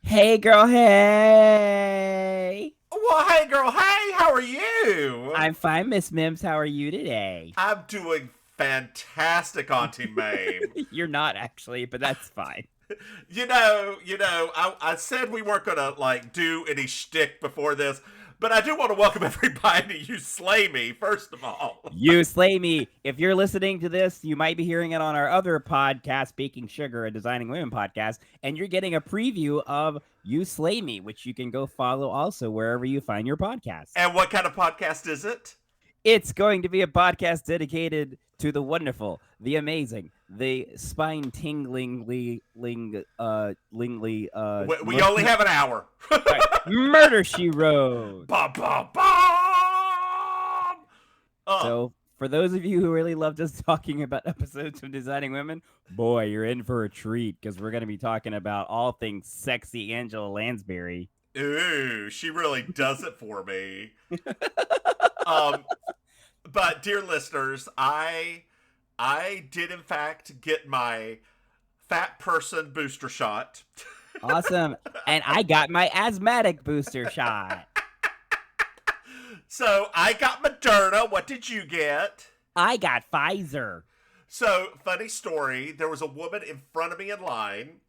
Hey girl, hey! Well, hey, girl. Hey, how are you? I'm fine, Miss Mims. How are you today? I'm doing fantastic, Auntie Maim. You're not actually, but that's fine. I said we weren't gonna do any shtick before this, but I do want to welcome everybody to You Slay Me, first of all. You slay me. If you're listening to this, you might be hearing it on our other podcast, Baking Sugar, a Designing Women podcast, and you're getting a preview of You Slay Me, which you can go follow also wherever you find your podcasts. And what kind of podcast is it? It's going to be a podcast dedicated to the wonderful, the amazing, the spine tinglingly We only have an hour. right, Murder She Wrote. Bum, bum, bum. So, for those of you who really loved us talking about episodes of Designing Women, boy, you're in for a treat because we're going to be talking about all things sexy Angela Lansbury. Ooh, she really does it for me. Um, but dear listeners, I did in fact get my fat person booster shot. Awesome. And I got my asthmatic booster shot. So I got Moderna. What did you get? I got Pfizer, So, funny story, there was a woman in front of me in line,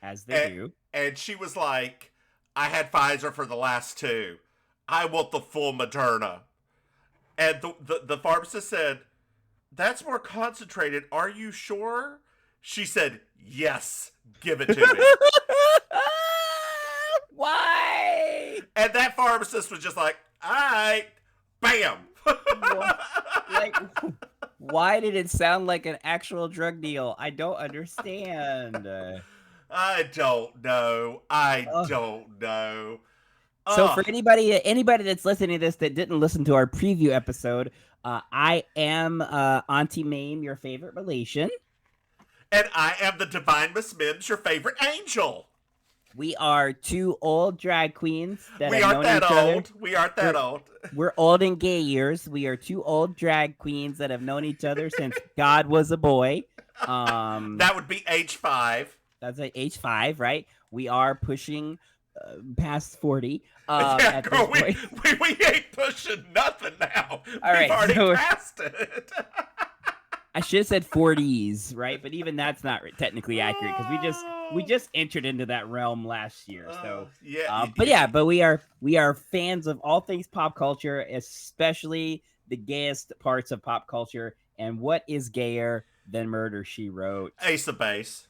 as they do. and she was like, I had Pfizer for the last two. I want the full Moderna. And the pharmacist said, that's more concentrated. Are you sure? She said, yes, give it to me. Why? And that pharmacist was just like, all right, bam. Like, why did it sound like an actual drug deal? I don't understand. I don't know. I Ugh. don't know. So for Ugh. anybody that's listening to this that didn't listen to our preview episode, I am Auntie Maim, your favorite relation. And I am the divine Miss Mims, your favorite angel. We are two old drag queens that We have aren't known each that other. old. We aren't that old. We're old in gay years. We are two old drag queens that have known each other since God was a boy. That would be age 5. That's at age 5, right? We are pushing past 40 Yeah, at girl, this point. we ain't pushing nothing now. All We've right, already so passed it. I should have said 40s, right? But even that's not technically accurate because we just entered into that realm last year. So, yeah, but we are fans of all things pop culture, especially the gayest parts of pop culture. And what is gayer than Murder She Wrote? Ace of Base.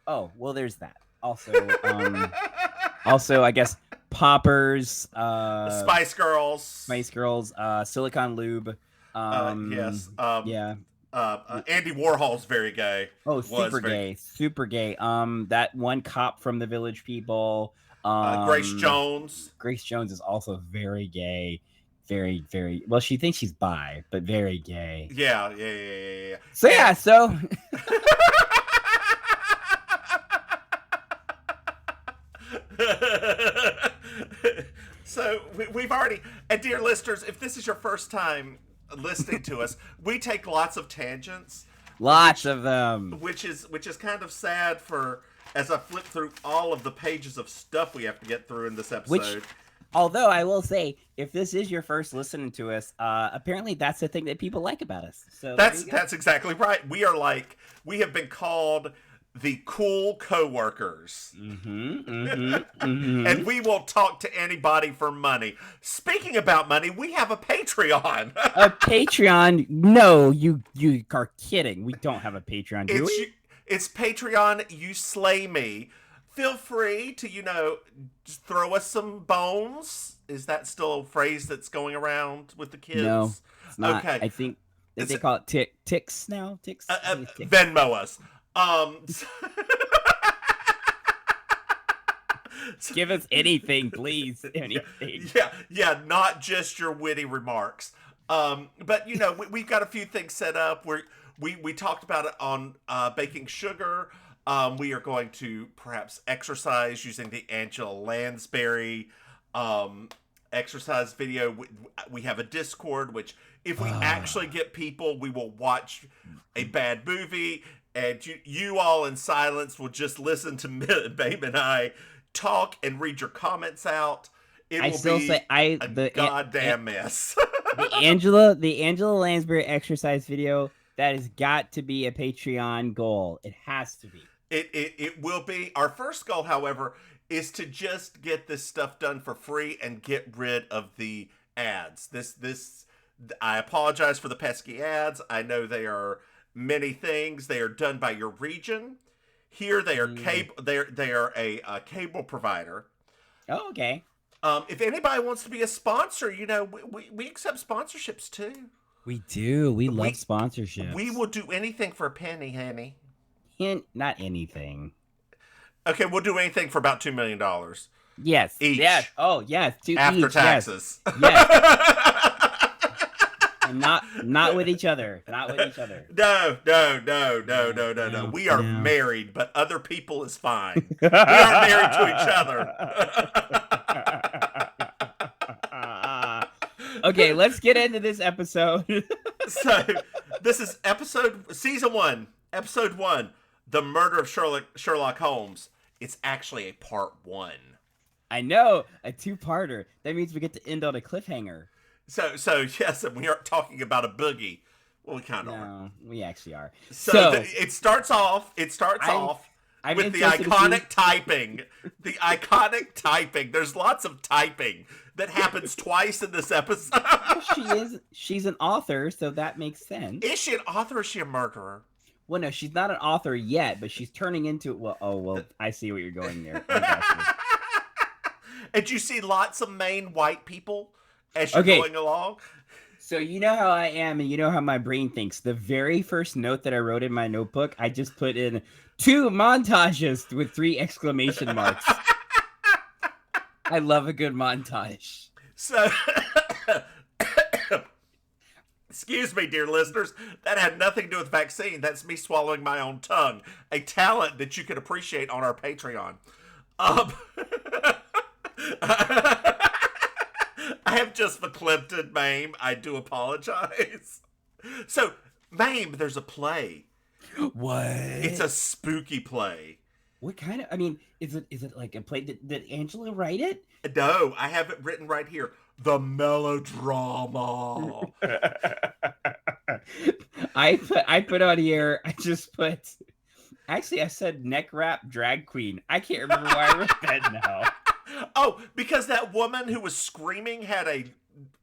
Oh, well, there's that. Also, I guess Poppers, Spice Girls. Spice Girls, Silicon Lube. Yes. Yeah. Andy Warhol's very gay. Oh, super gay, super gay. That one cop from the Village People. Grace Jones. Grace Jones is also very gay, very, very. Well, she thinks she's bi, but very gay. Yeah. So yeah, so. So we've already, and dear listeners, if this is your first time listening to us, we take lots of tangents, Lots of them. which is kind of sad for as I flip through all of the pages of stuff we have to get through in this episode. Although I will say, if this is your first listening to us, apparently that's the thing that people like about us. So That's exactly right. We have been called the cool coworkers. And we will talk to anybody for money. Speaking about money, we have a Patreon. A Patreon? No, you are kidding. We don't have a Patreon, do we? It's Patreon. You slay me. Feel free to just throw us some bones. Is that still a phrase that's going around with the kids? No, it's not. Okay. I think they call it ticks now. Ticks. Venmo us. Give us anything, please. Anything. Yeah, not just your witty remarks. But we've got a few things set up. We talked about it on baking sugar. We are going to perhaps exercise using the Angela Lansbury exercise video. We have a Discord, which if we actually get people, we will watch a bad movie, and you all in silence will just listen to Maim and I talk and read your comments out, it I will still be say a goddamn mess. the Angela Lansbury exercise video, that has got to be a Patreon goal. It has to be. It will be. Our first goal, however, is to just get this stuff done for free and get rid of the ads. This I apologize for the pesky ads. I know they are many things. They are done by your region. Here they are cable. They are a cable provider. Oh, okay. If anybody wants to be a sponsor, we accept sponsorships too. We do. We love sponsorships. We will do anything for a penny, honey. Not anything. Okay, we'll do anything for about $2 million. Yes. Each. Yes. Oh, yes. After taxes. Yes. And not with each other. Not with each other. No. We are married, but other people is fine. We aren't married to each other. Okay, let's get into this episode. So, this is season 1, episode 1, The Murder of Sherlock Holmes. It's actually a part 1. I know, a 2-parter. That means we get to end on a cliffhanger. So yes, and we aren't talking about a boogie. Well, we kind of are. No, we actually are. So it starts off with the iconic typing. The iconic typing. There's lots of typing that happens twice in this episode. She's an author, so that makes sense. Is she an author or is she a murderer? Well, no, she's not an author yet, but she's turning into... Well, I see what you're going there. And you see lots of Maine white people as you're going along. So you know how I am, and you know how my brain thinks. The very first note that I wrote in my notebook, I just put in 2 montages with 3 exclamation marks. I love a good montage. So, excuse me, dear listeners, that had nothing to do with vaccine. That's me swallowing my own tongue. A talent that you can appreciate on our Patreon. I have just verklempt Maim. I do apologize. So, Maim, there's a play. What? It's a spooky play. What kind of... I mean, is it like a play? Did Angela write it? No, I have it written right here. The melodrama. I put on here, I just put... Actually, I said neck wrap drag queen. I can't remember why I wrote that now. Oh, because that woman who was screaming had a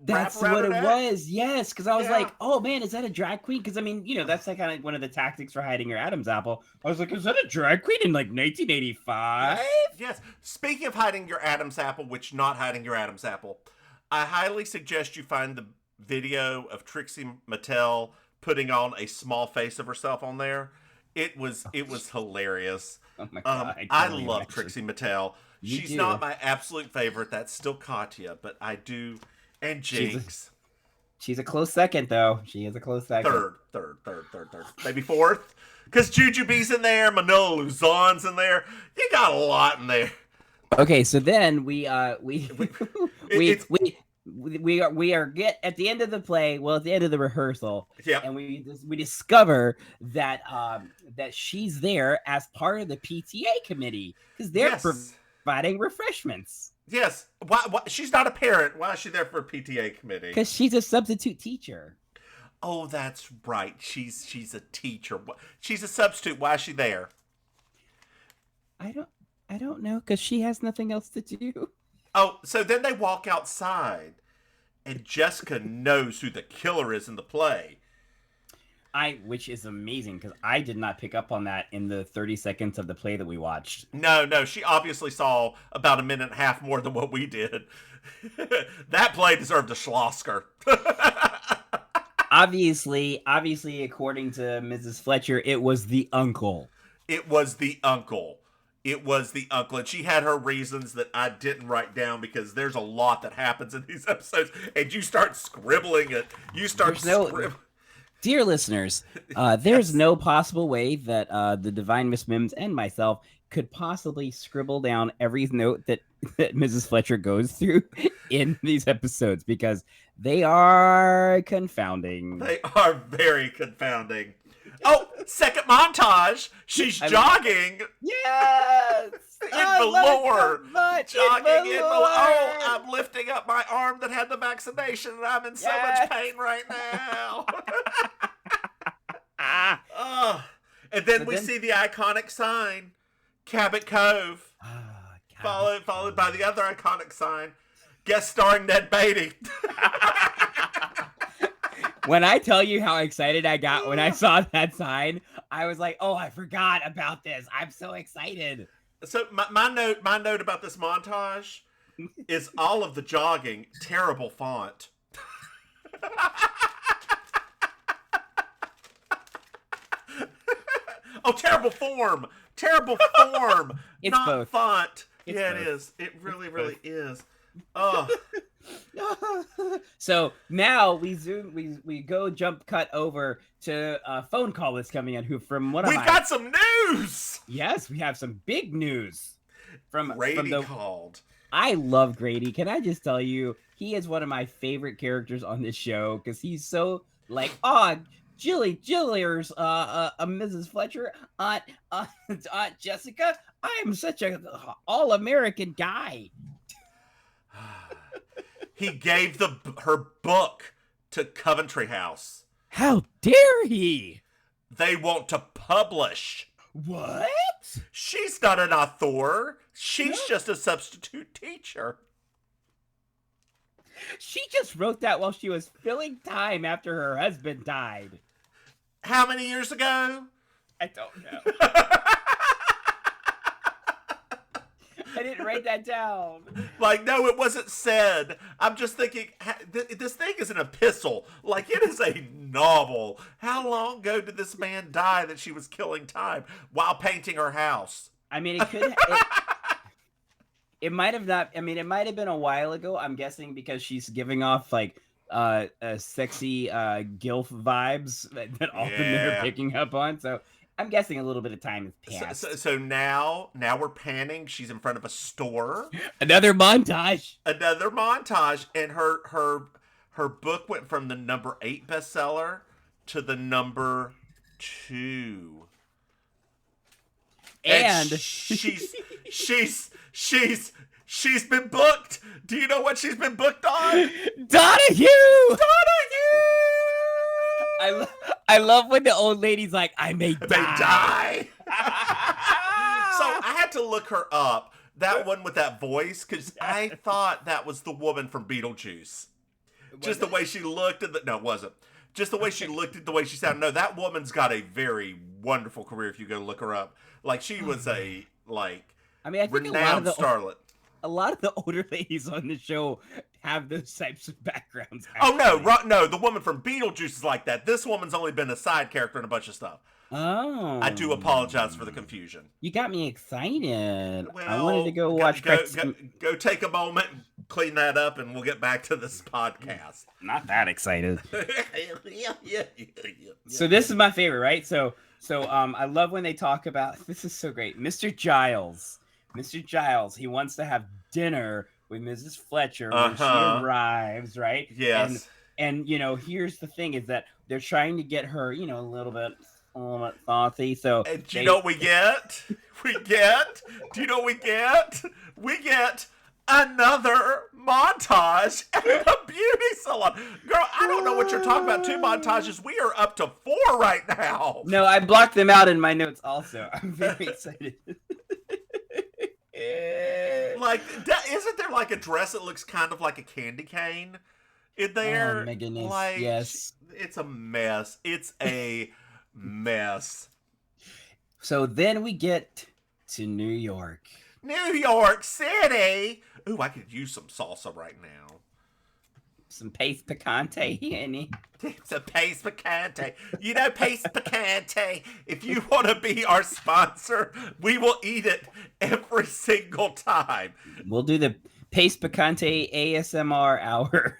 That's what it was. Yes, because I was like, "Oh man, is that a drag queen?" Because I mean, that's like kind of one of the tactics for hiding your Adam's apple. I was like, "Is that a drag queen in like 1985?" Yes. Speaking of hiding your Adam's apple, which not hiding your Adam's apple, I highly suggest you find the video of Trixie Mattel putting on a small face of herself on there. It was hilarious. Oh my God, I love Trixie Mattel. She's not my absolute favorite. That's still Katya, but I do. And Jinx. She's a close second, though. She is a close second. Third. Maybe fourth. Because Jujubee's in there. Manila Luzon's in there. You got a lot in there. Okay, so then we are at the end of the play. Well, at the end of the rehearsal, and we discover that that she's there as part of the PTA committee because they're providing refreshments. Yes. Why? She's not a parent. Why is she there for a PTA committee? Because she's a substitute teacher. Oh, that's right. She's a teacher. She's a substitute. Why is she there? I don't know, because she has nothing else to do. Oh, so then they walk outside, and Jessica knows who the killer is in the play. Which is amazing, because I did not pick up on that in the 30 seconds of the play that we watched. No, she obviously saw about a minute and a half more than what we did. That play deserved a Schlosker. Obviously, according to Mrs. Fletcher, it was the uncle. It was the uncle. And she had her reasons that I didn't write down because there's a lot that happens in these episodes, and you start scribbling it. Dear listeners, there's no possible way that the Divine Miss Mims and myself could possibly scribble down every note that Mrs. Fletcher goes through in these episodes because they are confounding. They are very confounding. Oh, Second montage, she's jogging. Yes! In Oh, velour. so much. Jogging in velour. Oh, velour. I'm lifting up my arm that had the vaccination, and I'm in so much pain right now. Oh. And then we see the iconic sign, Cabot Cove, followed by the other iconic sign, guest starring Ned Beatty. When I tell you how excited I got when I saw that sign, I was like, "Oh, I forgot about this. I'm so excited." So my note about this montage is all of the jogging, terrible font. Oh, terrible form. It's Not both. font. It's yeah, both. it is. It really is. Oh. So now we go jump cut over to a phone call that's coming in. Who from what? We've got some news. Yes, we have some big news from Grady called. I love Grady. Can I just tell you, he is one of my favorite characters on this show because he's so like, Jillier's Mrs. Fletcher, Aunt Jessica. I am such a all-American guy. He gave her book to Coventry House. How dare he? They want to publish. What? She's not an author. She's just a substitute teacher. She just wrote that while she was filling time after her husband died. How many years ago? I don't know. I didn't write that down. Like, no, it wasn't said. I'm just thinking, this thing is an epistle. Like, it is a novel. How long ago did this man die that she was killing time while painting her house? I mean, it might have not. I mean, it might have been a while ago. I'm guessing because she's giving off like sexy gilf vibes that all the men are picking up on. So I'm guessing a little bit of time has passed. So now we're panning. She's in front of a store. Another montage. And her book went from the number 8 bestseller to the number 2. And she's been booked. Do you know what she's been booked on? Donahue. I love when the old lady's like, I may die. So I had to look her up. That one with that voice, because I thought that was the woman from Beetlejuice. Just the way she looked at no, it wasn't. Just the way she looked at the way she sounded. No, that woman's got a very wonderful career if you go look her up. Like, she was a, like, I think renowned starlet. A lot of the older ladies on the show have those types of backgrounds. Actually. Oh, no, the woman from Beetlejuice is like that. This woman's only been a side character in a bunch of stuff. Oh. I do apologize for the confusion. You got me excited. Well, I wanted to go watch... Go take a moment, clean that up, and we'll get back to this podcast. Not that excited. So this is my favorite, right? So I love when they talk about... This is so great. Mr. Giles, he wants to have dinner with Mrs. Fletcher when she arrives, right? Yes. And you know, here's the thing: is that they're trying to get her, you know, a little bit saucy. So, do you know what we get? Do you know what we get? We get another montage at a beauty salon. Girl, I don't know what you're talking about. 2 montages. We are up to 4 right now. No, I blocked them out in my notes also. I'm very excited. Like, isn't there like a dress that looks kind of like a candy cane in there? Oh my goodness, like, yes. It's a mess. It's a mess. So then we get to New York. New York City. Ooh, I could use some salsa right now. Some paste picante, Annie. It's a paste picante. You know, paste picante. If you want to be our sponsor, we will eat it every single time. We'll do the paste picante ASMR hour.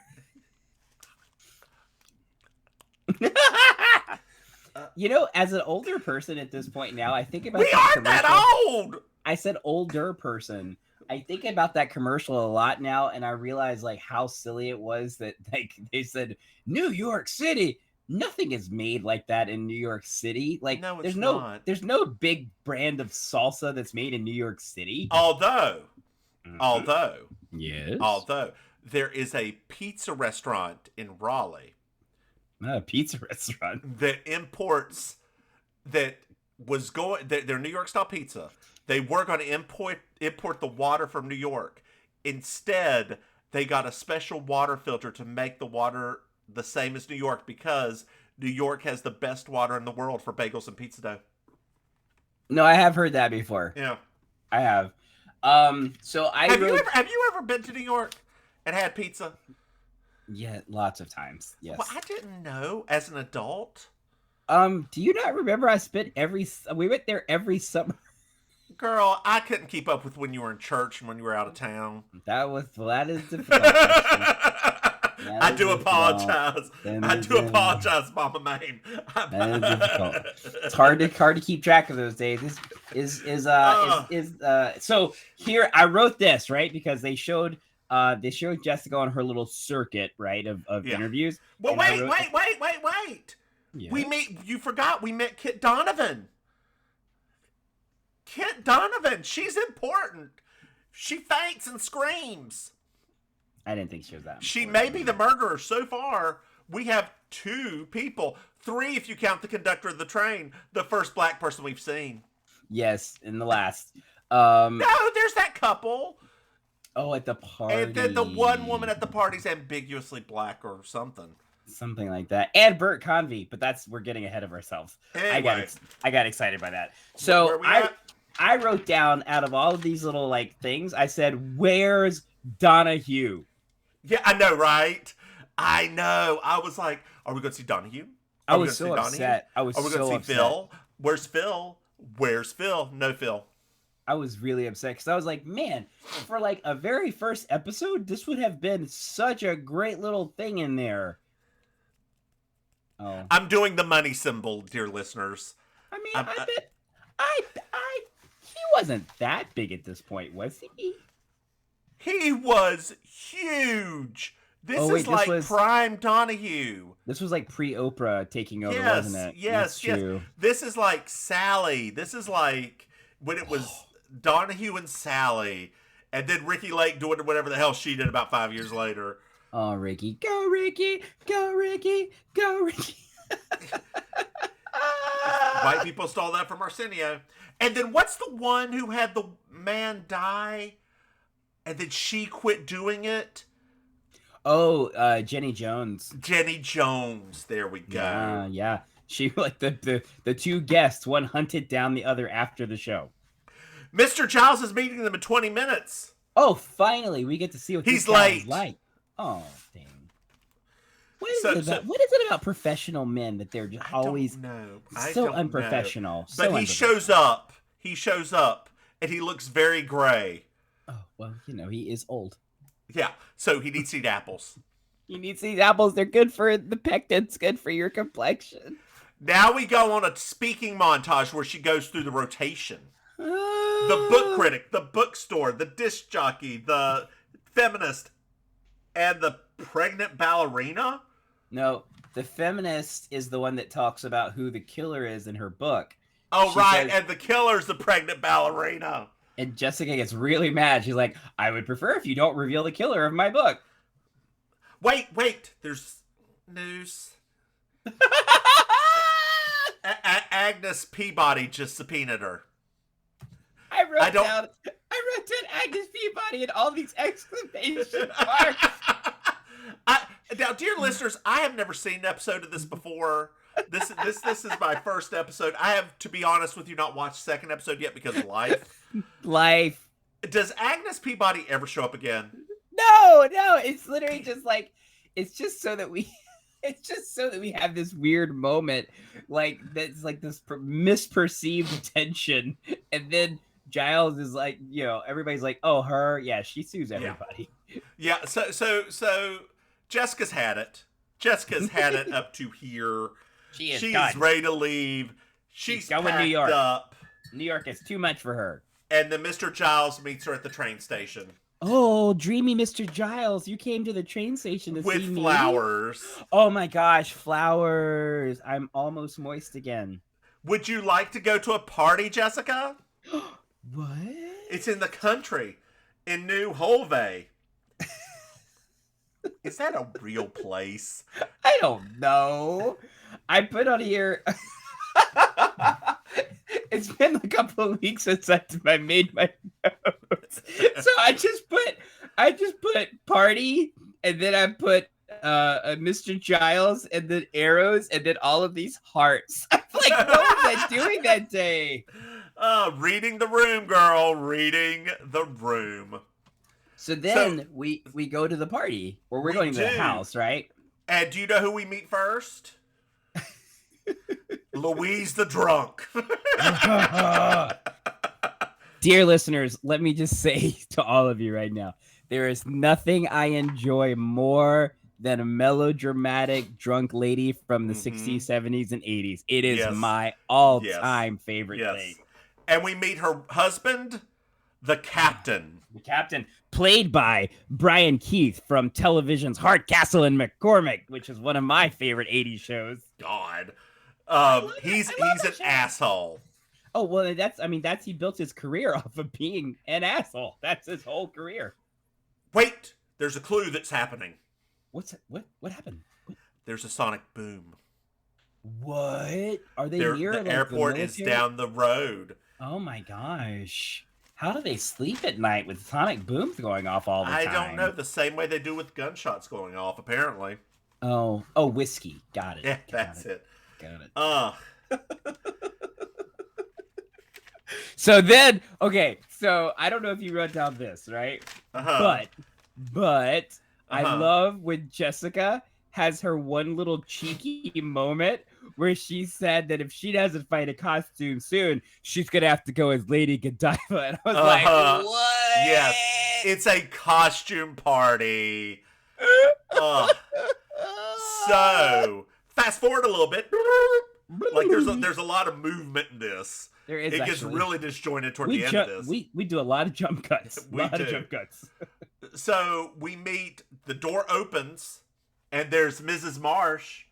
You know, as an older person at this point now, I think about... We aren't that old! I said older person. I think about that commercial a lot now, and I realize like how silly it was that like they said New York City, nothing is made like that in New York City. Like, No, there's it's not. there's no big brand of salsa that's made in New York City. Although, Mhm. although, Yes, although there is a pizza restaurant in Raleigh not a pizza restaurant. that imports that was going their New York style pizza. They were going to import the water from New York. Instead, they got a special water filter to make the water the same as New York because New York has the best water in the world for bagels and pizza dough. No, I have heard that before. Yeah. I have. So I Have you ever been to New York and had pizza? Yeah, lots of times. Yes. Well, I didn't know as an adult. Do you not remember we went there every summer? Girl, I couldn't keep up with when you were in church and when you were out of town. That is difficult. I do apologize. I do apologize, Mama Maim. That is difficult. It's hard to keep track of those days. So here I wrote this, right, because they showed Jessica on her little circuit, right, of interviews. Well, wait. Yeah. You forgot we met Kit Donovan. Kit Donovan, she's important. She faints and screams. I didn't think she was that. She may be the murderer. So far, we have 2 people. 3 if you count the conductor of the train, the first black person we've seen. Yes, in the last. No, there's that couple. Oh, at the party. And then the one woman at the party's ambiguously black or something. Something like that. And Bert Convey, but we're getting ahead of ourselves. Anyway. I got excited by that. So I wrote down out of all of these little like things, I said, "Where's Donahue?" Yeah, I know, right? I know. I was like, "Are we going to see Donahue? I was so upset. Are we going to see Phil? Where's Phil? Where's Phil? No Phil." I was really upset because I was like, man, for like a very first episode, this would have been such a great little thing in there. Oh, I'm doing the money symbol, dear listeners. I mean, I bet he wasn't that big at this point, was he? He was huge. This is prime Donahue. This was like pre-Oprah taking over, wasn't it? Yes. This is like Sally. This is like when it was Donahue and Sally, and then Ricky Lake doing whatever the hell she did about 5 years later. Oh, Ricky. Go, Ricky. Go, Ricky. Go, Ricky. White people stole that from Arsenio. And then what's the one who had the man die, and then she quit doing it? Oh, Jenny Jones. Jenny Jones. There we go. Yeah. She, like, the 2 guests, one hunted down the other after the show. Mr. Giles is meeting them in 20 minutes. Oh, finally, we get to see what he's this guy is like. Oh, dang. What is it about professional men that they're just always so unprofessional? But he shows up. He shows up, and he looks very gray. Oh, well, he is old. Yeah, so he needs to eat apples. You need to eat apples. They're good for the pectins, good for your complexion. Now we go on a speaking montage where she goes through the rotation. The book critic, the bookstore, the disc jockey, the feminist, and the pregnant ballerina? No, the feminist is the one that talks about who the killer is in her book. Oh, right, and the killer's the pregnant ballerina. And Jessica gets really mad. She's like, I would prefer if you don't reveal the killer of my book. Wait, there's news. Agnes Peabody just subpoenaed her. I wrote down Agnes Peabody and all these exclamation marks. Now, dear listeners, I have never seen an episode of this before. This is my first episode. I have, to be honest with you, not watched the second episode yet because of life. Does Agnes Peabody ever show up again? No. It's literally just like, it's just so that we have this weird moment, like that's like this misperceived tension, and then Giles is like, everybody's like, oh, her, yeah, she sues everybody. Yeah. So Jessica's had it. Jessica's had it up to here. She's ready to leave. She's going to New York. Up. New York is too much for her. And then Mr. Giles meets her at the train station. Oh, dreamy Mr. Giles, you came to the train station to with see me? flowers. Oh my gosh, flowers. I'm almost moist again. Would you like to go to a party, Jessica? What? It's in the country, in New Holvey. Is that a real place? I don't know. I put on here. It's been a couple of weeks since I made my notes, so I just put party, and then I put Mr. Giles, and then arrows, and then all of these hearts. I'm like, what was I doing that day? Reading the room, girl. Reading the room. So then we go to the party, or we're going to the house, right? And do you know who we meet first? Louise the drunk. Dear listeners, let me just say to all of you right now, there is nothing I enjoy more than a melodramatic drunk lady from the 60s, 70s, and 80s. It is my all-time favorite thing. And we meet her husband, the captain. The captain, played by Brian Keith from television's Hardcastle and McCormick, which is one of my favorite 80s shows. God. He's an asshole. Oh, well, that's he built his career off of being an asshole. That's his whole career. Wait, there's a clue that's happening. What happened? What? There's a sonic boom. What? Are they near the airport is down the road. Oh my gosh. How do they sleep at night with sonic booms going off all the time? I don't know. The same way they do with gunshots going off, apparently. Oh, whiskey. Got it. Yeah, that's it. Got it. So then, okay, so I don't know if you wrote down this, right? But I love when Jessica has her one little cheeky moment where she said that if she doesn't find a costume soon, she's going to have to go as Lady Godiva. And I was like, what? Yes, it's a costume party. So, fast forward a little bit. Like, there's a lot of movement in this. There is. It gets really disjointed toward the end of this. We do a lot of jump cuts. So we meet. The door opens, and there's Mrs. Marsh,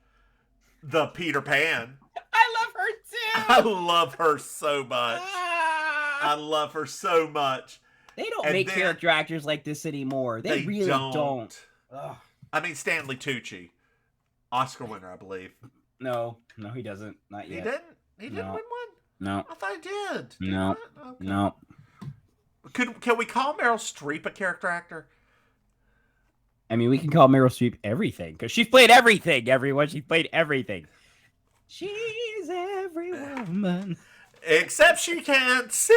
the Peter Pan. I love her too. I love her so much. I love her so much. They don't make character actors like this anymore. They really don't. I mean, Stanley Tucci, Oscar winner, I believe. No, he doesn't. Not yet. He didn't win one? No. I thought he did. No. Okay. No. Can we call Meryl Streep a character actor? I mean, we can call Meryl Streep everything, because she's played everything, everyone. She's played everything. She's every woman. Except she can't sing!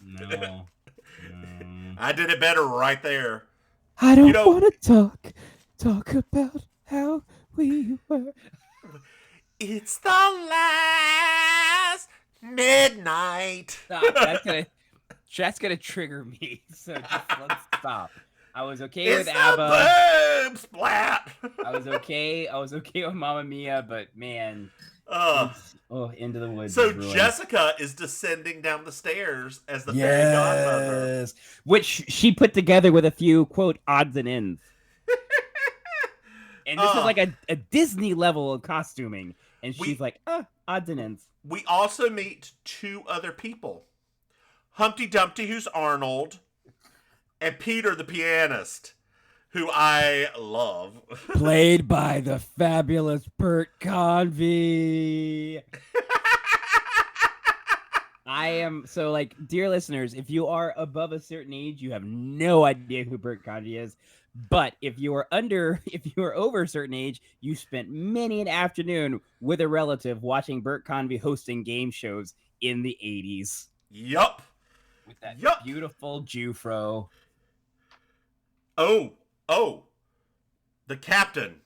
No. I did it better right there. I don't want to talk about how we were. It's the last midnight. Stop. That's gonna trigger me. So just let's stop. I was okay with ABBA. Boom splat. I was okay with Mamma Mia, but man, into the woods. So Jessica is descending down the stairs as the fairy godmother, which she put together with a few quote odds and ends. And this is like a Disney level of costuming. And she's like, odds and ends. We also meet two other people. Humpty Dumpty, who's Arnold, and Peter the pianist, who I love. Played by the fabulous Bert Convy. I am, so like, dear listeners, if you are above a certain age, you have no idea who Bert Convy is. But if you are over a certain age, you spent many an afternoon with a relative watching Bert Convy hosting game shows in the 80s. Yup. With that beautiful Jufro. Oh. The captain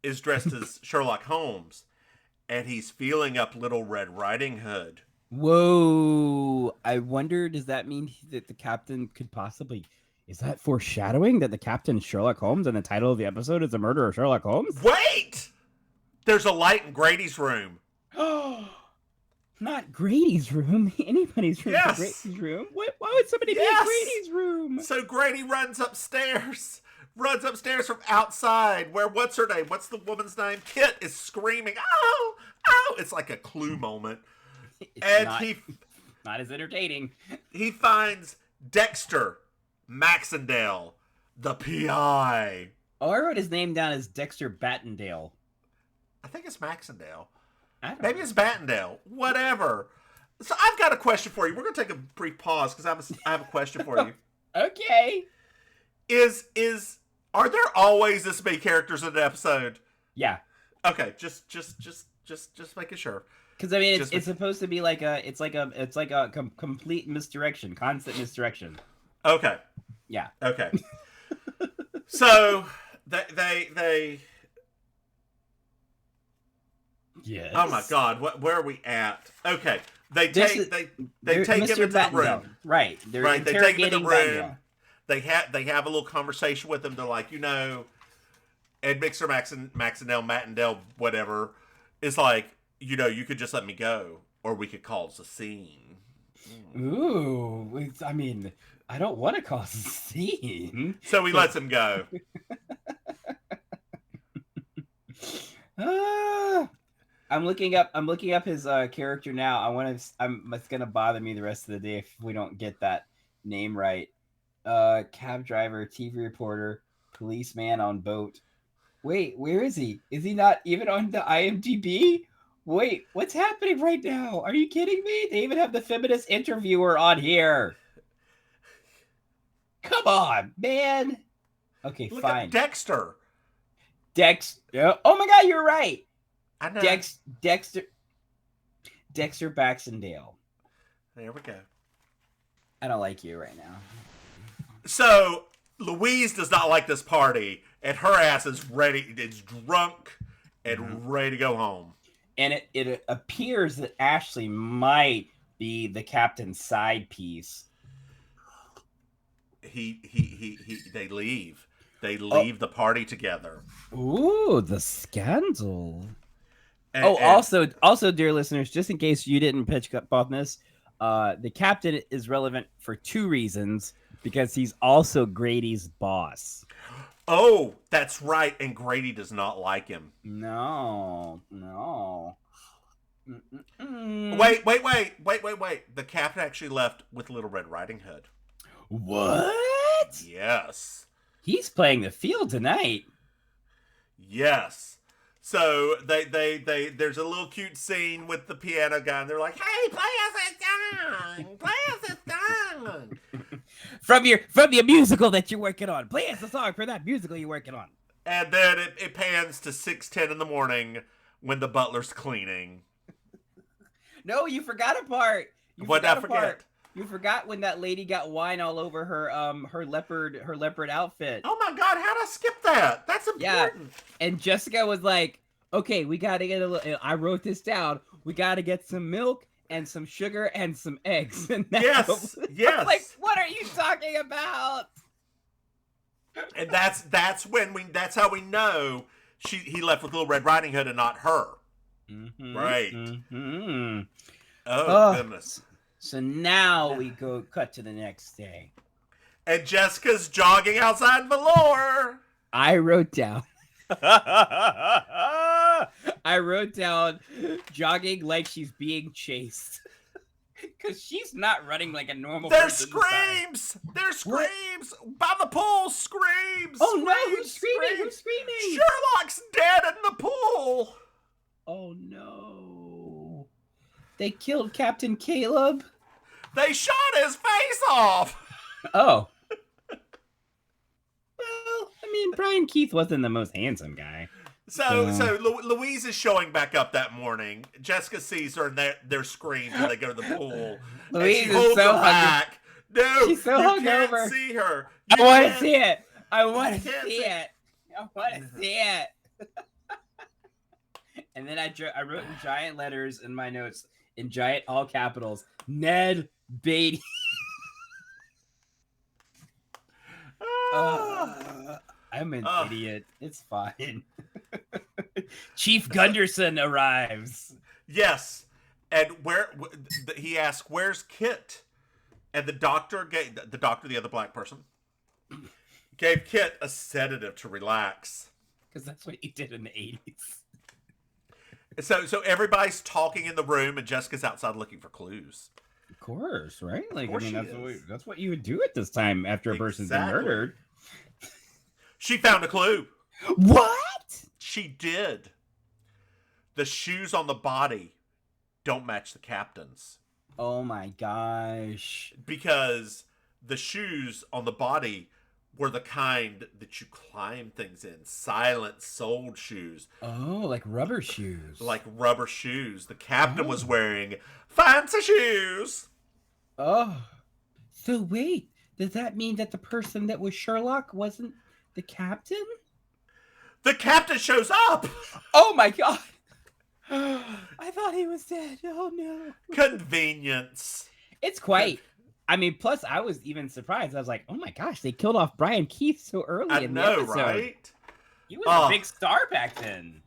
is dressed as Sherlock Holmes, and he's feeling up Little Red Riding Hood. Whoa. I wonder, does that mean that the captain could possibly... Is that foreshadowing that the captain is Sherlock Holmes and the title of the episode is The Murder of Sherlock Holmes? Wait! There's a light in Grady's room. Not Grady's room. Anybody's room. Yes. Grady's room. What? Why would somebody be in Grady's room? So Grady runs upstairs from outside where what's her name? What's the woman's name? Kit is screaming, "Oh, oh!" It's like a Clue moment. It's not as entertaining. He finds Dexter Maxendale, the PI. Oh, I wrote his name down as Dexter Battendale. I think it's Maxendale. Maybe it's Battendale. Whatever. So I've got a question for you. We're going to take a brief pause because I have a question for you. Okay. Are there always this many characters in an episode? Yeah. Okay, just making sure. Because I mean, it's supposed to be like a complete misdirection, constant misdirection. Okay. Yeah. Okay. So they. Yes. Oh my God! Where are we at? Okay. They take him into the room. Right. They're right. They take him in the room. Battendale. They have a little conversation with him. They're like, Ed Mixer, Maxendale, Mattendale, whatever, is like, you could just let me go, or we could cause a scene. Ooh, I mean, I don't want to cause a scene. So he lets him go. I'm looking up his character now. It's gonna bother me the rest of the day if we don't get that name right. Cab driver, TV reporter, policeman on boat. Wait, where is he? Is he not even on the IMDb? Wait, what's happening right now? Are you kidding me? They even have the feminist interviewer on here. Come on, man. Okay, Look fine. at Dexter. Oh my God, you're right. I know. Dexter Baxendale. There we go. I don't like you right now. So Louise does not like this party, and her ass is ready. It's drunk and ready to go home. And it appears that Ashley might be the captain's side piece. They leave. They leave the party together. Ooh, the scandal. Also, dear listeners, just in case you didn't pitch up on this, the captain is relevant for two reasons. Because he's also Grady's boss. Oh, that's right. And Grady does not like him. No. Wait. The captain actually left with Little Red Riding Hood. What? Yes. He's playing the field tonight. Yes. So there's a little cute scene with the piano guy, and they're like, "Hey, play us a song! Play us a song!" From your musical that you're working on. Play us a song for that musical you're working on. And then it pans to 6:10 in the morning when the butler's cleaning. No, you forgot a part. What did I forget? You forgot when that lady got wine all over her leopard outfit. Oh my God, how'd I skip that? That's important. Yeah. And Jessica was like, okay, we gotta get a little, I wrote this down. We gotta get some milk and some sugar and some eggs. And yes. I'm like, what are you talking about? And that's how we know he left with Little Red Riding Hood and not her. Mm-hmm, right. Mm-hmm. Oh, goodness. So now we cut to the next day. And Jessica's jogging outside Valor. I wrote down jogging like she's being chased. Because she's not running like a normal person. There's screams! By the pool, screams! Oh no, who's screaming? Who's screaming? Sherlock's dead in the pool! Oh no. They killed Captain Caleb? They shot his face off! Oh. Well, I mean, Brian Keith wasn't the most handsome guy. So Louise is showing back up that morning. Jessica sees her and they're screaming when they go to the pool. Louise is so hungry. No, she's so hungover. You can't see her. I want to see it. I want to see it. And then I wrote in giant letters in my notes, in giant all capitals, Ned Beatty. I'm an idiot. It's fine. Chief Gunderson arrives. Yes. And he asked, "Where's Kit?" And the doctor, the other black person, gave Kit a sedative to relax. Because that's what you did in the 80s. So everybody's talking in the room, and Jessica's outside looking for clues. Of course, right? Like, course I mean, she that's what you would do at this time after a person's been murdered. She found a clue. What? She did. The shoes on the body don't match the captain's. Oh my gosh. Because the shoes on the body were the kind that you climb things in. Silent soled shoes. Oh, like rubber shoes. Like rubber shoes. The captain was wearing fancy shoes. Oh. So wait, does that mean that the person that was Sherlock wasn't the captain? The captain shows up. Oh my god. I thought he was dead. Oh no. Convenience. It's quite. I mean, plus I was even surprised. I was like, oh my gosh, they killed off Brian Keith so early in the episode. Right? He was a big star back then.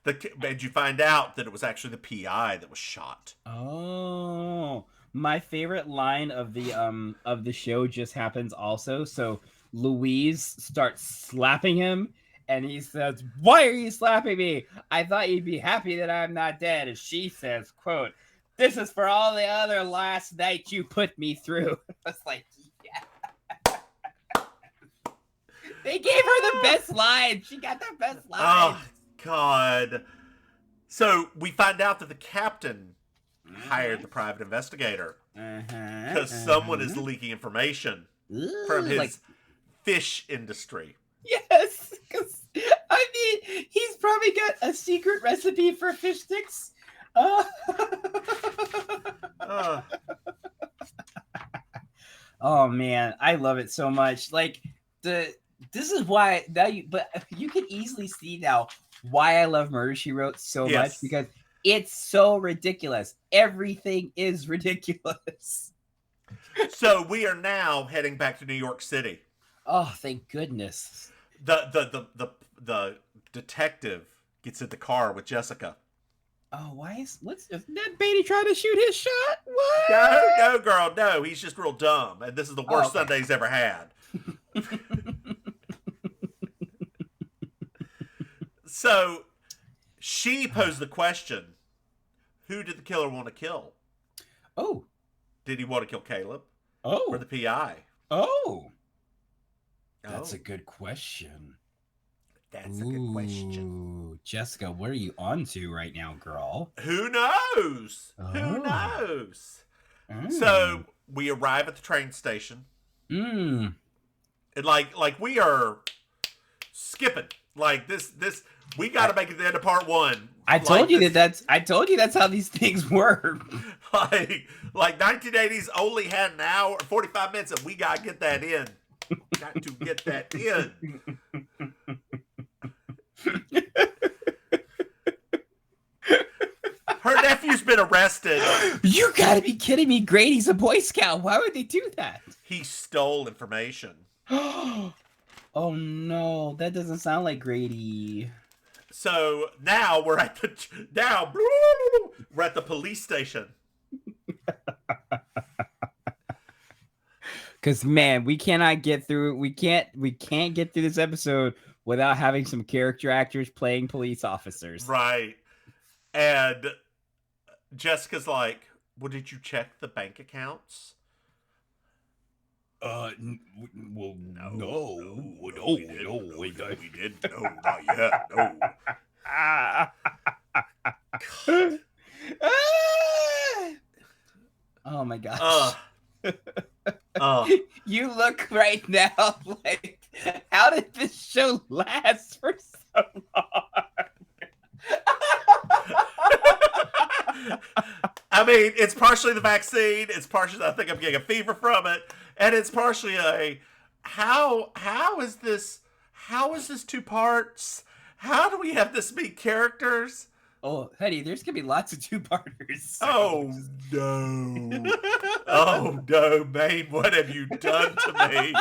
And you find out that it was actually the PI that was shot. Oh. My favorite line of the show just happens also. So Louise starts slapping him. And he says, "Why are you slapping me? I thought you'd be happy that I'm not dead." And she says, quote, "This is for all the other last nights you put me through." I was like, yeah. They gave her the best line. She got the best line. Oh, God. So we find out that the captain hired the private investigator. Because someone is leaking information from his fish industry. Yes, because I mean, he's probably got a secret recipe for fish sticks. Oh man, I love it so much. Like this is why but you can easily see now why I love Murder, She Wrote so much, because it's so ridiculous. Everything is ridiculous. So we are now heading back to New York City. Oh, thank goodness. The detective gets in the car with Jessica. Oh, is Ned Beatty trying to shoot his shot? What? No, girl, no. He's just real dumb, and this is the worst Sunday he's ever had. So she posed the question: who did the killer want to kill? Oh, did he want to kill Caleb? Oh, or the PI? Oh. That's a good question. That's a good question. Jessica, what are you on to right now, girl? Who knows? Oh. Who knows? So we arrive at the train station. And like we are skipping. Like this we gotta make it to the end of part one. I told you that's how these things work. like 1980s only had an hour 45 minutes, and we gotta get that in. Got to get that in. Her nephew's been arrested. You gotta be kidding me. Grady's a Boy Scout. Why would they do that? He stole information. Oh no, that doesn't sound like Grady. So now we're at the police station. Because man, we can't get through this episode without having some character actors playing police officers. Right. And Jessica's like, "Well, did you check the bank accounts?" No, we didn't. No, not yet. No. Oh my gosh. You look right now like, how did this show last for so long? I mean, it's partially the vaccine. It's partially I think I'm getting a fever from it, and it's partially how is this 2 parts? How do we have this many characters? Oh, honey, there's gonna be lots of 2-parters. So oh no! Oh no, Maim! What have you done to me?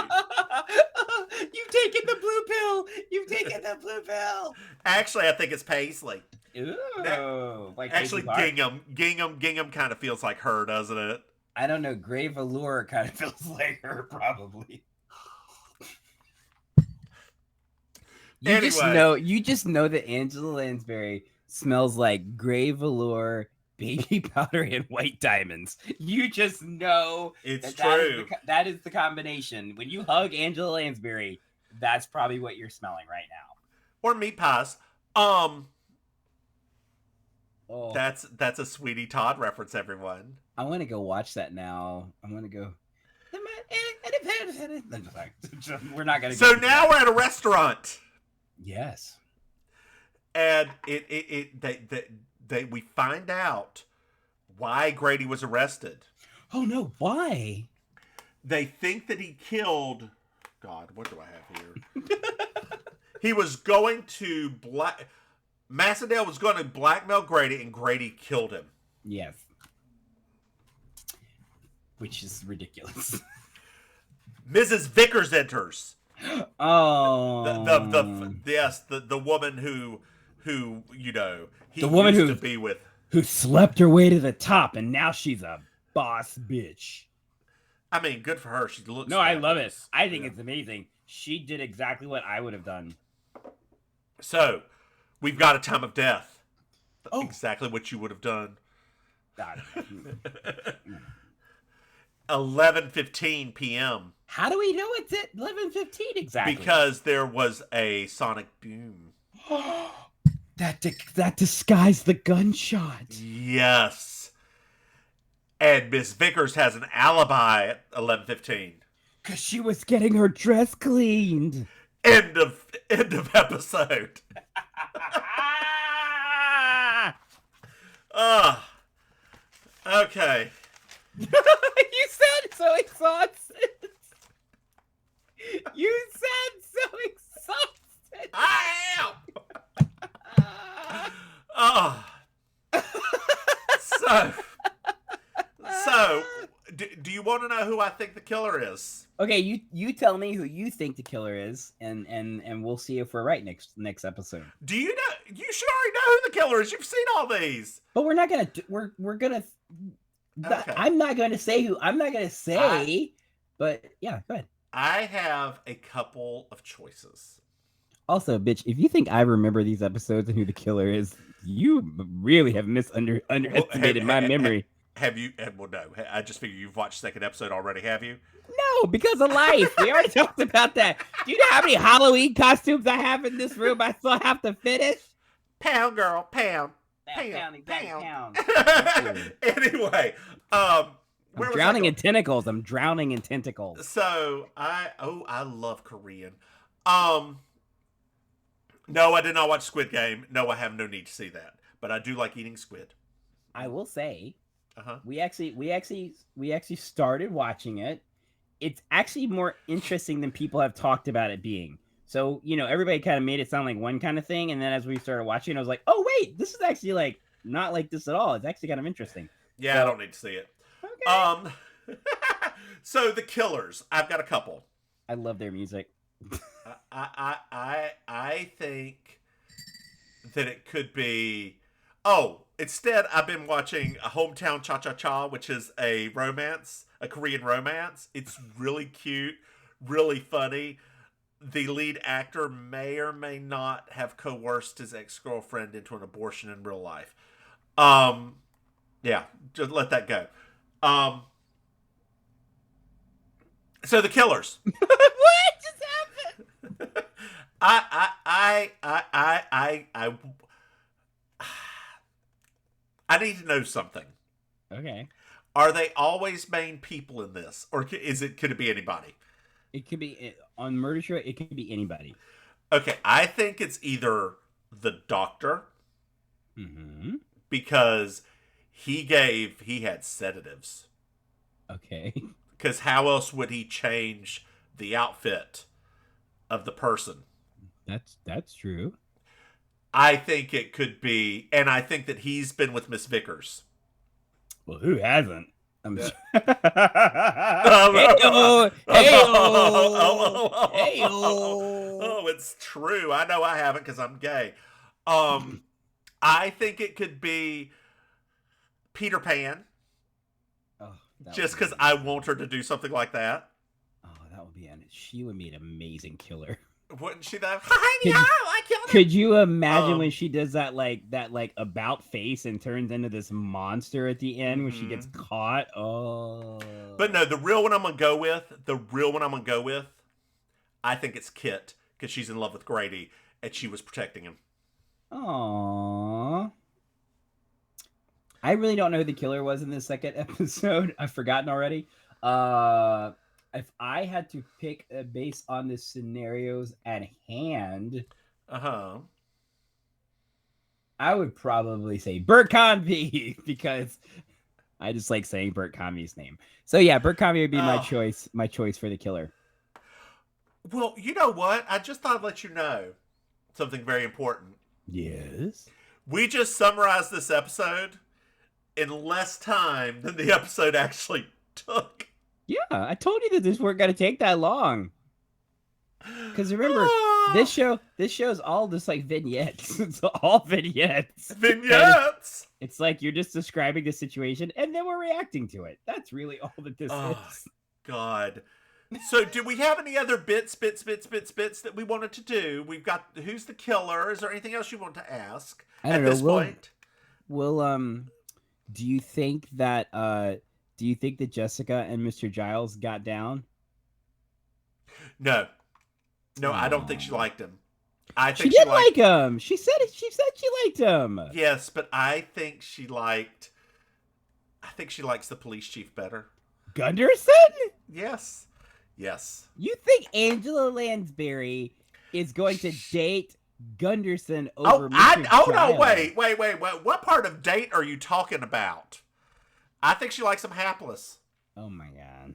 You've taken the blue pill. You've taken the blue pill. Actually, I think it's Paisley. Ooh, like Actually, Casey Park. Gingham kind of feels like her, doesn't it? I don't know. Gray velour kind of feels like her, probably. Anyway, You just know that Angela Lansbury smells like gray velour, baby powder, and white diamonds. You just know it's that is true. that is the combination. When you hug Angela Lansbury, that's probably what you're smelling right now. Or meat pies. Oh, That's a Sweetie Todd reference, everyone. I want to go watch that now. I want to go. We're not gonna. So now we're at a restaurant. Yes. And we find out why Grady was arrested. Oh no! Why? They think that he killed. God, what do I have here? He was going to Massadale was going to blackmail Grady, and Grady killed him. Yes. Which is ridiculous. Mrs. Vickers enters. Oh, the woman who he the woman used to be with, who slept her way to the top, and now she's a boss bitch. I mean, good for her. She looks. No, I love it. I think it's amazing. She did exactly what I would have done. So, we've got a time of death. Oh. Exactly what you would have done. 11:15 p.m. How do we know it's at 11:15 exactly? Because there was a sonic boom. that disguised the gunshot. Yes. And Miss Vickers has an alibi at 11:15. Because she was getting her dress cleaned. End of episode. Okay. You sound so exhausted. You sound so exhausted. I am. So, do you want to know who I think the killer is? Okay, you tell me who you think the killer is, and we'll see if we're right next episode. Do you know? You should already know who the killer is. You've seen all these. But we're not gonna. We're gonna. Okay. I'm not gonna say who. I'm not gonna say. But yeah, go ahead. I have a couple of choices. Also, bitch, if you think I remember these episodes and who the killer is, you really have underestimated my memory. Have you? Well, no. I just figure you've watched the second episode already, have you? No, because of life. We already talked about that. Do you know how many Halloween costumes I have in this room I still have to finish? Pound, girl, pound. Pound. Anyway, I'm drowning in tentacles. I'm drowning in tentacles. So I love Korean. No, I did not watch Squid Game. No, I have no need to see that. But I do like eating squid. I will say, we actually started watching it. It's actually more interesting than people have talked about it being. So, everybody kind of made it sound like one kind of thing. And then as we started watching, I was like, oh, wait, this is actually like not like this at all. It's actually kind of interesting. Yeah, so, I don't need to see it. Okay. So the killers, I've got a couple. I love their music. I think that it could be. Oh, instead, I've been watching a Hometown Cha Cha Cha, which is a Korean romance. It's really cute, really funny. The lead actor may or may not have coerced his ex-girlfriend into an abortion in real life. Yeah, just let that go. So the killers. What just happened? I need to know something. Okay. Are they always main people in this, or could it be anybody? It could be on Murder Show. It could be anybody. Okay, I think it's either the doctor, because he had sedatives. Okay. Because how else would he change the outfit of the person? That's true. I think it could be, and I think that he's been with Miss Vickers. Well, who hasn't? Hey-o! Oh, it's true. I know I haven't because I'm gay. I think it could be Peter Pan. Oh, Just because I want her to do something like that. Oh, that would be she would be an amazing killer. Wouldn't she though? I killed him. Could you imagine when she does that about face and turns into this monster at the end when she gets caught? Oh. But no, the real one I'm gonna go with, I think it's Kit, because she's in love with Grady and she was protecting him. Aww. I really don't know who the killer was in this second episode. I've forgotten already. If I had to pick based on the scenarios at hand, I would probably say Bert Convy because I just like saying Bert Convy's name. So yeah, Bert Convy would be my choice for the killer. Well, you know what? I just thought I'd let you know something very important. Yes. We just summarized this episode in less time than the episode actually took. Yeah, I told you that this weren't going to take that long. Because remember, this show's all just like vignettes. It's all vignettes. Vignettes! It's like you're just describing the situation and then we're reacting to it. That's really all that this is. God. So do we have any other bits that we wanted to do? We've got who's the killer? Is there anything else you want to ask at this point? Do you think that Jessica and Mr. Giles got down? No, I don't think she liked him. I think she did like him. She said she liked him. Yes, but I think she likes the police chief better. Gunderson? Yes. You think Angela Lansbury is going to date Gunderson over Mr. Giles? No, wait. What part of date are you talking about? I think she likes him hapless. Oh my god.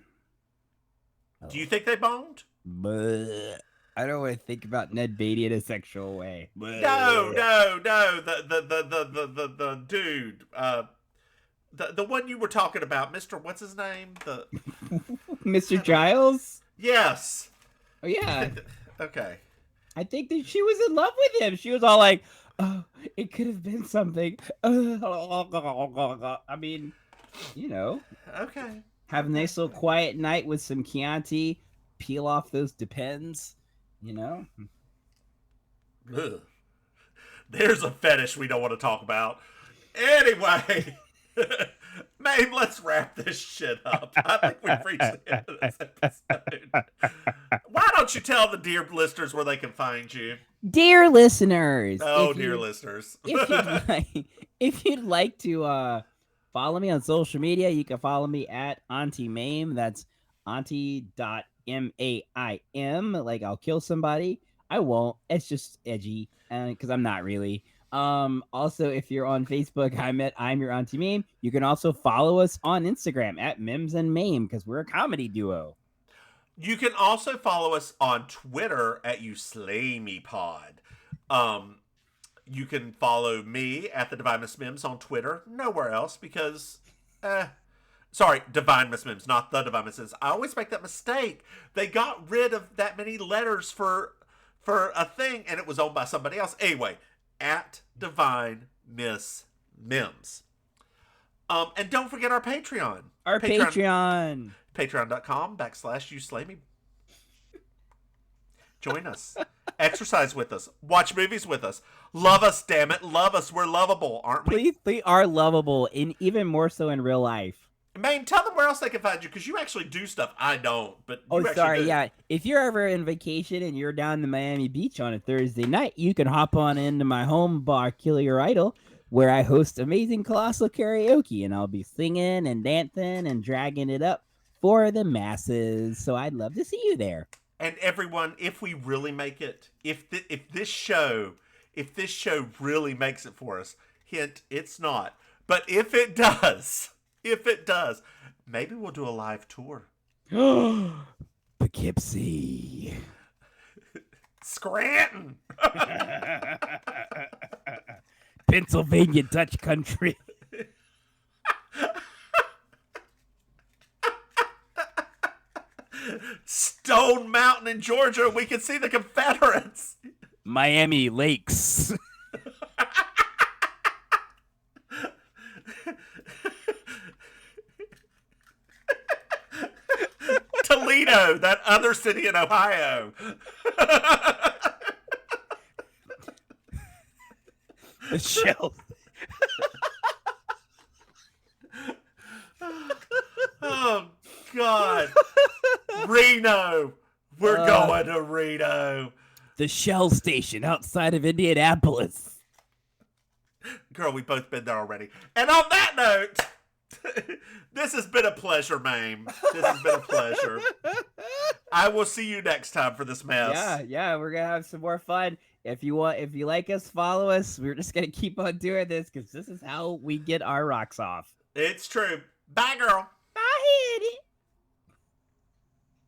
Do you think they boned? But I don't want to think about Ned Beatty in a sexual way. No. The dude. The one you were talking about, Mr. What's his name? Mr. Giles? Yes. Oh yeah. Okay. I think that she was in love with him. She was all like, "Oh, it could have been something." I mean, you know. Okay. Have a nice little quiet night with some Chianti. Peel off those Depends. You know. Ugh. There's a fetish we don't want to talk about. Anyway. Maim, let's wrap this shit up. I think we've reached the end of this episode. Why don't you tell the dear listeners where they can find you? Dear listeners. Dear listeners. If you'd like to follow me on social media, you can follow me at Auntie Maim. That's auntie.maim. Like I'll kill somebody. I won't. It's just edgy because I'm not really. Also, if you're on Facebook, I'm your Auntie Maim. You can also follow us on Instagram at Mims and Maim because we're a comedy duo. You can also follow us on Twitter at YouSlayMePod. You can follow me at the Divine Miss Mims on Twitter. Nowhere else because, sorry, Divine Miss Mims, not the Divine Miss Mims. I always make that mistake. They got rid of that many letters for a thing, and it was owned by somebody else. Anyway. At Divine Miss Mims. And don't forget our Patreon. Patreon.com/YouSlayMe. Join us. Exercise with us. Watch movies with us. Love us, damn it. Love us. We're lovable, aren't we? Please, we are lovable, even more so in real life. Maim, tell them where else they can find you, because you actually do stuff. I don't, but you sorry, do. Yeah. If you're ever in vacation and you're down to Miami Beach on a Thursday night, you can hop on into my home bar, Kill Your Idol, where I host amazing colossal karaoke, and I'll be singing and dancing and dragging it up for the masses. So I'd love to see you there. And everyone, if we really make it, if this show really makes it for us, hint, it's not. But if it does, maybe we'll do a live tour. Poughkeepsie. Scranton. Pennsylvania Dutch country. Stone Mountain in Georgia. We can see the Confederates. Miami Lakes. Reno, that other city in Ohio. The Shell. Oh, God. Reno. We're going to Reno. The Shell station outside of Indianapolis. Girl, we've both been there already. And on that note, this has been a pleasure, Maim. This has been a pleasure. I will see you next time for this mess. Yeah, we're gonna have some more fun. If you like us, follow us. We're just gonna keep on doing this because this is how we get our rocks off. It's true. Bye, girl.